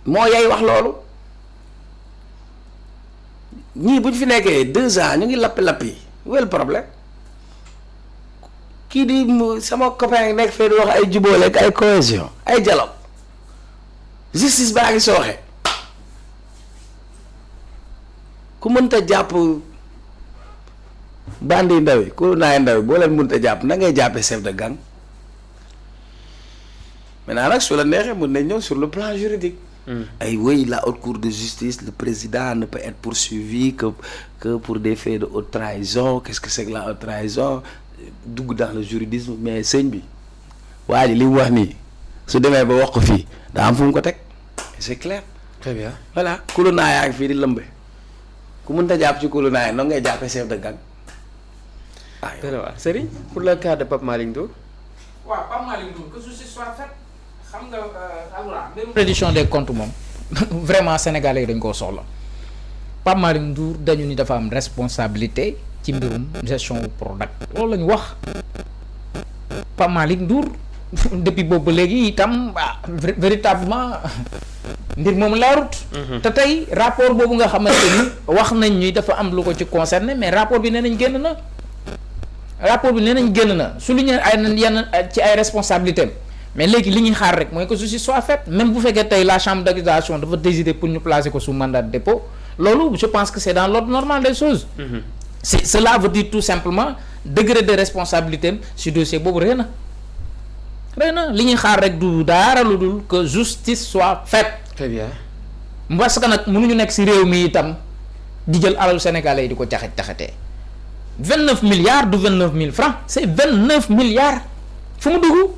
moo yay wax loolu ñii bu ñu fi nekkee 2 ans ñu ngi lappi wel problème kii di sama copain nekk fee di wax ay jubóole ak ay cohésion ay dialogue justice baa ngi sooxe ku mënta jàpp bandi ndaw yi ku naay ndaw yi boo leen mënta jàpp na ngay jàppee chef de gang maintenant nag su la neexee mën nañ ñëw sur le plan juridique. ay oui la haute cour de justice le président ne peut être poursuivi que pour des faits de haute trahison qu'est-ce que c'est que la haute trahison dugg dans le juridisme mais sëñ bi waa ji li mu wax nii su demee ba wax ko fii daa am fu mu ko teg c'est clair. très bien voilà kulu naa yaa ngi fii di lëmbe ku mënta jàpp ci kulu naa yi noonu ngay jàppee chef de gang. waaw Serigne pour le cas de Pape Malick Ndour. waaw Pape Malick Ndour que justice soit faite xam nga alhamdulilah. reddition des comptes moom vraiment sénégalais yi dañ koo soxla Pape Malick Ndour dañu ni dafa am responsabilité ci mbirum gestion Prodac loolu la ñu wax Pape Malick Ndour depuis boobu léegi itam véritablement mbir moom leerut. te tey rapport boobu nga xamante ni wax nañ ni dafa am lu ko ci concerné mais rapport bi nee nañ génn na. rapport bi nee nañ génn na su lu ñu ay yenn ci ay responsabilités mais léegi li ñuy xaar rek mooy que justice soit faite même bu fekkee tey la chambre d'accusation dafa décider pour ñu placer ko sous mandat de dépôt loolu je pense que c'est dans l'ordre normal des choses. Cela veut dire tout simplement degré de responsabilité si dossier boobu rëy na li ñuy xaar rek du dara lu dul que justice soit faite. très bien. parce que nag mënuñu nekk ci réew mi itam di jël alalu sénégalais yi di ko caxatee 29 milliards du 29 000 francs c'est 29 milliards fu mu dugg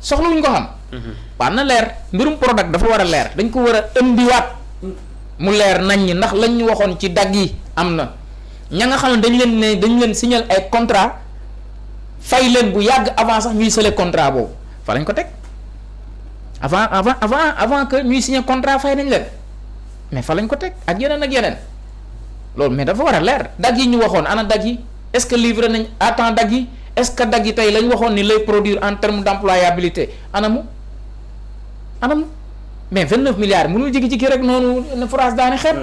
soxla wuñ ko xam. war na leer mbirum Prodac dafa war a leer dañ ko war a ëmbiwaat mu leer nañ ñi ndax lañ ñu waxoon ci dagg yi am na ña nga xam ne dañ leen signer ay contrat fay leen bu yàgg avant sax ñuy sële contrat boobu fa lañ ko teg avant que ñuy signer contrat fay nañ leen mais fa lañ ko teg ak yeneen loolu mais dafa war a leer dagg yi ñu waxoon ana dagg yi est-ce que livré nañ à temps dagg yi est-ce que dagg yi tey lañ waxoon ni lay produire en termes d'employabilité anamu mais 29 milliards mënul jigi-jigi rek noonu ne France daane xeet.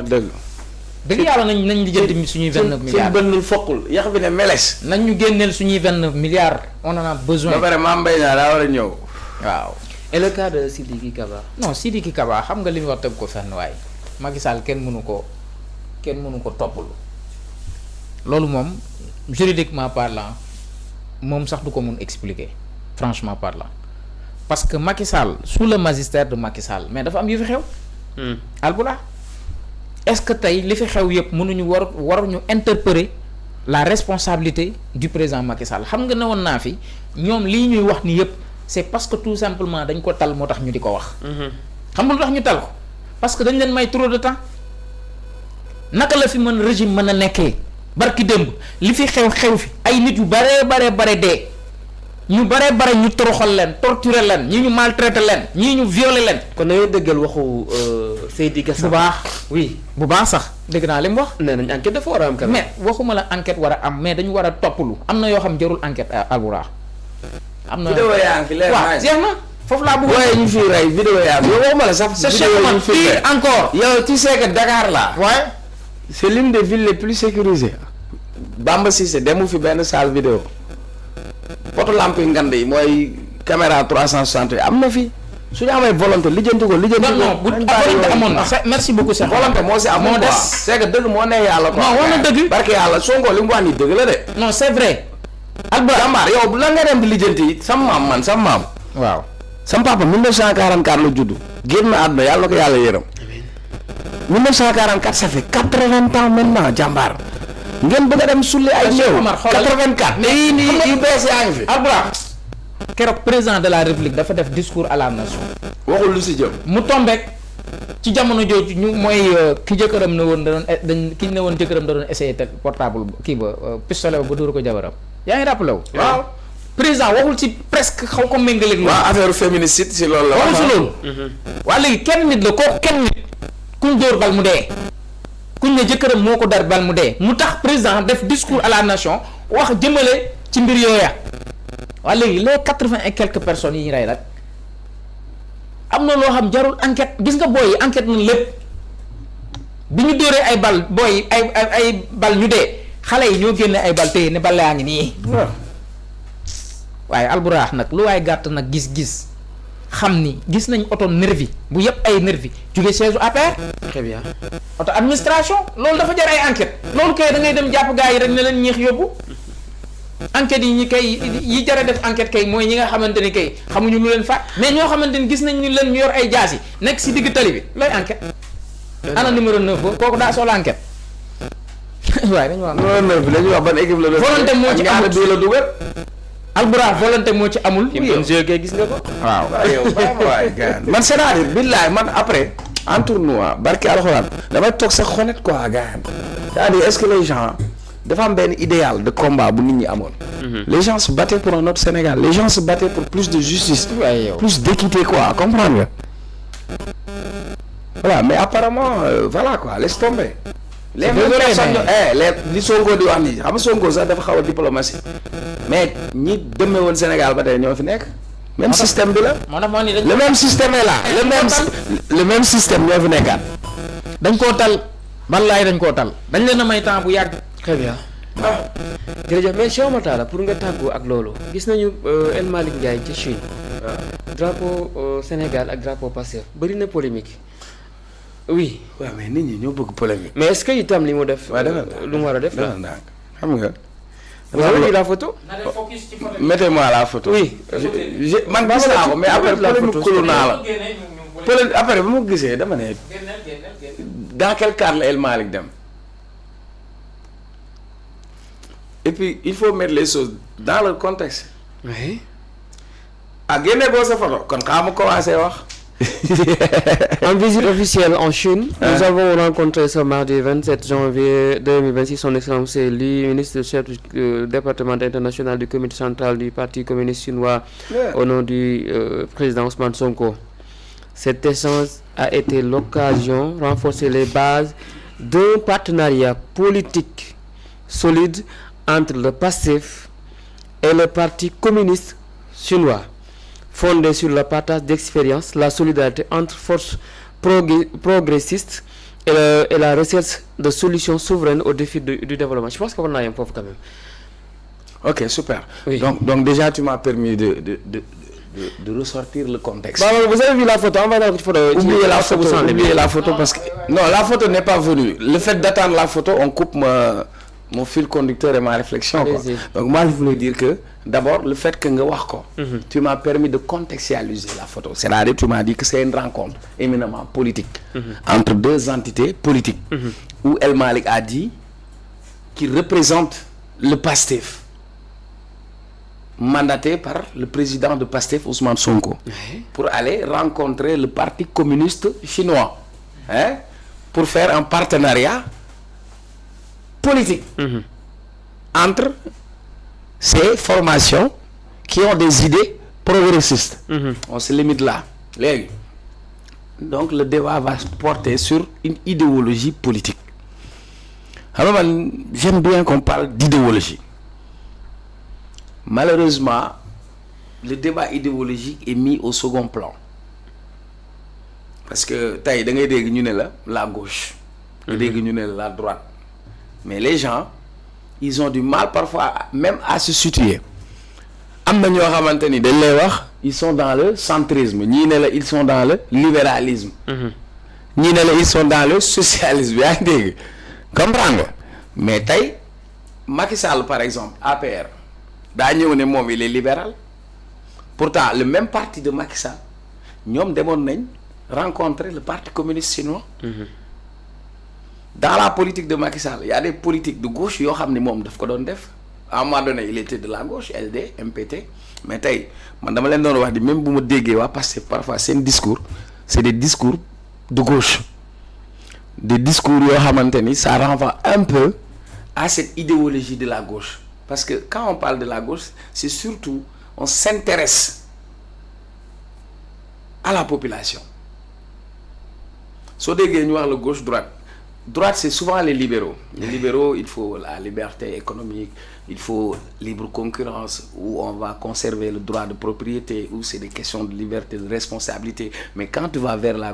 dëgg yàlla nañ lijjanti suñuy 29 milliards. suñ bënnul foqul yax bi ne meles. nañ ñu génneel suñuy 29 milliards on en a besoin. ba pare Mame Mbaye Niang daa war a ñëw. waaw. et le cas de Sidiki Kaba. non Sidiki Kaba xam nga li mu wax teg ko fenn waaye Macky Sall kenn mënu ko toppal loolu moom juridiquement parlant moom sax du ko mun expliquer franchement parlant parce que Macky Sall sous le magistère de Macky Sall mais dafa am yu fi xew. Alboula est-ce que tey li fi xew yëpp mënuñu waruñu interpeller la responsabilité du président Macky Sall xam nga ne woon naa fi ñoom lii ñuy wax ni yëpp c'est parce que tout simplement dañ ko tal moo tax ñu di ko wax. xam nga lu tax ñu tal ko parce que dañ leen may trop de temps. naka la fi mën régime mën a nekkee barki démb li fi xew fi ay nit yu bare dee ñu bare ñu toroxal leen torturer leen ñii ñu maltraiter leen ñii ñu violer leen. kon dañoo dëggal waxu Seydi Gassama. bu baax oui bu baax sax dégg naa li mu wax. nee nañ enquête dafa war a am. mais waxuma la enquête war a am mais dañu war a toppalu am na yoo xam jarul enquête Alboura. am na vidéo yaa ngi fi leer waaw jeex na foofu laa bëgg. waaye ñu fi rey vidéo yaa ngi yow waxuma la sax. vidéo yi fi encore. yow tu sais que Dakar là. ouais. c'est l'une des villes les plus sécurisées. Bamba Cissé demu fi benn salle vidéo poto lampe yi ngand yi mooy caméra 360 yi am na fi su ñu amee volonté lijjanti ko. non bu amoon na merci beaucoup Cheikh. volonté moo si am moo des c'est que dëgg moo ne yàlla. non wax na dëgg. barke yàlla Sonko li mu wax nii dëgg la de. non c'est vrai. Alba Jambaar yow la nga dem di lijjanti yi sama maam. waaw sama papa 1944 la judd. génn na àdduna yàlla na ko yàlla yërëm. 1944 ça fait 80 ans maintenant Jambaar. ngeen bëgg a dem sulli ay néew 84 mais yii nii yu bees yaa ngi fi. Alboura keroog président de la république dafa def discours à la nation. waxul lu si jëm. mu tombeek ci jamono jooju ñu mooy ki jëkkëram ne woon ki ne woon jëkkëram da doon essayer te portable kii ba pistolet ba dóor ko jabaram yaa ngi rappelé wu. waaw président waxul ci presque xaw ko méngaleeg loolu. waaw affaire féminicide si loolu la. waxul si loolu. waa léegi kenn nit la kooku kenn nit kuñ dóor bal mu dee. kuñ ne jëkkëram moo ko dar bal mu dee mu tax président def discours à la nation wax jëmale ci mbir yooya waa léegi les 80 et quelques personnes yi ñu rey nag am na loo xam jarul enquête gis nga booy yi enquête nañ lépp bi ñu dóoree ay bal booy ay bal ñu dee xale yi ñoo génne ay bal téye ne bal yaa ngi nii. waaye Albourakh nag lu waay gàtt nag gis-gis xam ni gis nañ oto nervi bu yëpp ay nervi jóge siège APR. très bien. oto administration loolu dafa jar ay enquête loolu kay da ngay dem jàpp gaa yi rek ne leen ñeex yóbbu enquête yi ñi kay yi jara def enquête kay mooy ñi nga xamante ni kay xamuñu lu leen faat mais ñoo xamante ni gis nañ ñu leen ñu yor ay jaas yi nekk si digg tali bi looy enquête. ana numéro 9 boobu kooku daa soxla enquête. waaye dañu wax. numéro 9 bi la ñuy wax ban équipe la doon. volonté moo ci amul bii la dugal. Albourakh volonté moo ci amul. kay gis nga ko. waaw yow waay gars man c'est-à-dire billaay man après en tournoi barki alxuraan damay toog sax honnête quoi gars c'est-à-dire est-ce que les gens dafa am benn idéal de combat bu nit ñi amoon. Les gens se battaient pour un autre Sénégal les gens se battaient pour plus de justice. Plus d'équité quoi comprendre nga. voilà mais apparemment voilà quoi laisse tomber. les personnes li Sonko di wax nii xam nga Sonko sax dafa xaw a diplomatie mais ñi demee woon Sénégal ba tey ñoo fi nekk. même système bi la. moo tax moo ni le même système est là le même système ñoo fi nekkaat. dañ koo tal wallaay dañ koo tal dañ leen a may temps bu yàgg. très bien. jërëjëf mais Cheikh Oumar Talla pour nga tàggoo ak loolu gis nañu El Malick Ndiaye ci Chine. drapeau Sénégal ak drapeau Pastef bëri na polémique. oui. waaw mais nit ñi ñoo bëgg polémique. mais est-ce que itam li mu def. lu mu war a def la xam nga. vous avez vu la photo. mettez-moi la photo. oui. man gis naa ko mais après polémique kulu naa la. après ba ma gisee dama ne. dans quel cadre la El Malick dem. et puis il faut mettre les choses dans le contexte. oui. génne boo sa photo kon xaaral ma commencé wax. En visite officielle en Chine, nous avons rencontré ce mardi 27 janvier 2026 son Excellence Li, ministre chef du département international du comité central du Parti communiste chinois au nom du président Ousmane Sonko. Cet échange a été l'occasion de renforcer les bases d'un partenariat politique solide entre le PASTEF et le Parti communiste chinois, fondé sur le partage d'expériences, la solidarité entre forces progressistes et la recherche de solutions souveraines aux défis du développement. Je pense qu'on a un pauvre quand même. Ok, super. Oui. Donc déjà, tu m'as permis de ressortir le contexte. Bah, vous avez vu la photo, on va dans la photo. Oubliez la photo parce que... Non, la photo n'est pas venue. Le fait d'attendre la photo, on coupe mon fil conducteur et ma réflexion. Quoi. Donc moi, je voulais dire que, d'abord, le fait que tu m'as permis de contextualiser la photo. C'est-à-dire, tu m'as dit que c'est une rencontre éminemment politique entre deux entités politiques où El Malick a dit qu'il représente le PASTEF, mandaté par le président de PASTEF, Ousmane Sonko, pour aller rencontrer le Parti communiste chinois, pour faire un partenariat politique entre ces formations qui ont des idées progressistes. On se limite là. Donc le débat va se porter sur une idéologie politique. Alors, j'aime bien qu'on parle d'idéologie. Malheureusement, le débat idéologique est mis au second plan. Parce que la gauche, la droite. Mais les gens, ils ont du mal parfois même à se situer. Ils sont dans le centrisme. Ils sont dans le libéralisme. Ils sont dans le socialisme. Comprends? Mais Macky Sall, par exemple, APR, il est libéral. Pourtant, le même parti de Macky Sall, nous avons rencontré le Parti communiste chinois. Dans la politique de Macky Sall, il y a des politiques de gauche qui ont fait def. À un moment donné, il était de la gauche, LD, MPT. Mais même si je parce que parfois c'est un discours, c'est des discours de gauche. Des discours ça renvoie un peu à cette idéologie de la gauche. Parce que quand on parle de la gauche, c'est surtout, on s'intéresse à la population. Si on dit le gauche-droite, droite, c'est souvent les libéraux. Les libéraux, il faut la liberté économique, il faut libre concurrence, où on va conserver le droit de propriété, où c'est des questions de liberté, de responsabilité. Mais quand tu vas vers la gauche,